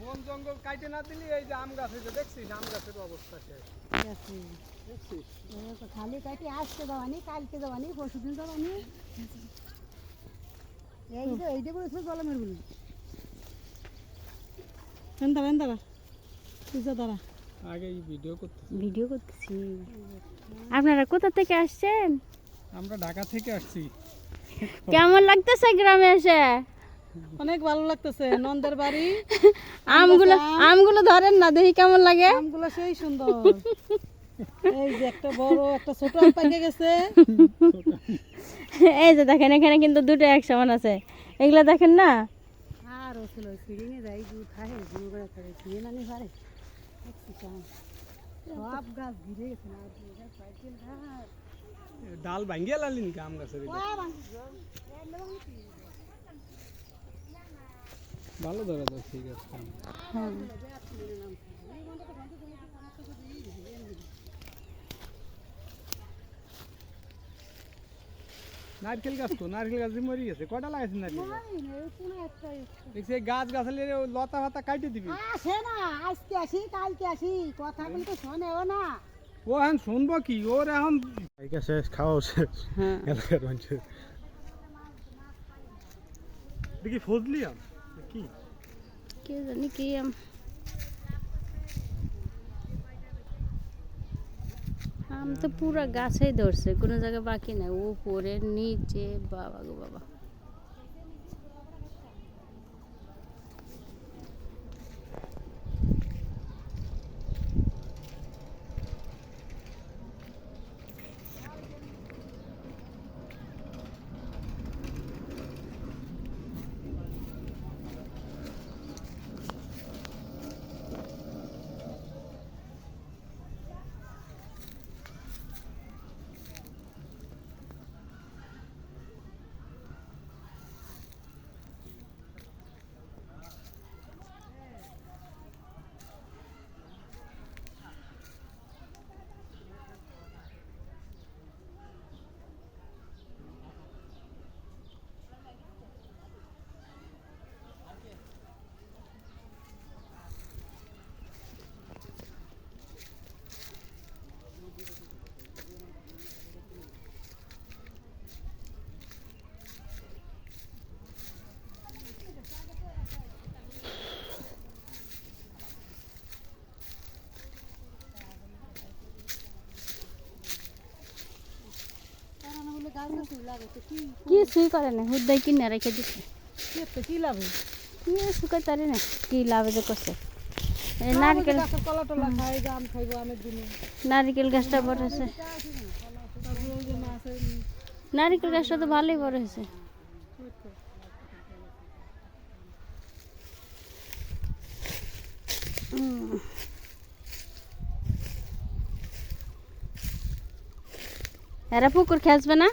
বন জঙ্গল কাটে না দিলে এই যে আম গাছ হয়েছে দেখছিস আম গাছের অবস্থা শেষ খালি কাটি আজকে যাওয়ানি কালকে যাওয়ানি পরশুদিন যাওয়ানি এইটা করেছিল জলমের বলি দাঁড়া দাঁড়া আগে ভিডিও করতেছি। আপনারা কোথা থেকে আসছেন? আমরা ঢাকা থেকে আসছি। কেমন লাগতেছে গ্রামে এসে? অনেক ভালো লাগতেছে। নন্দের বাড়ি আমগুলো ধরেন না, দেখি কেমন লাগে। আমগুলো সেই সুন্দর। এই যে একটা বড় একটা ছোট আম পাকে গেছে। এই যে দেখেন এখানে কিন্তু দুটো এক সমান আছে, এগুলা দেখেন না। আর ওছিল সিঁড়িয়ে যাই দুধ খায় গুলো করে করে দিয়ে নানি পারে সব গাছ ঘিরে গেছে না ডাল ভাঙ্গিয়ে লালিন আম গাছের ভালো ধরা তো ঠিক আছে। নারকেল গাছ তো নারকেল গাছ মরে গেছে। কটা লাগাইছে নারকেল গাছ? গাছালে লতা ফাতা কাটে দিবি। আসে না, আজকে আসি কালকে আসি, কথা বলতে শোনেও না। ও এখন শুনবো কি? ওর এখন শেষ খাওয়া শেষ এলাকার মানুষের। দেখি ফজলি আম কি কে জানি কি আম। আম তো পুরা গাছেই ধরছে, কোনো জায়গায় বাকি নাই, উপরে নিচে। বাবা গো বাবা। কিছুই করে না, হুদ্দাই কিনে রেখে দিচ্ছে। কি লাভ? কি শুকাই তারি না, কি লাভে যে করছে। এই নারকেল নারকেল গাছটা বড় হয়েছে, নারকেল গাছটা তো ভালোই বড় হয়েছে। এরা পুকুর খেঁচবে না।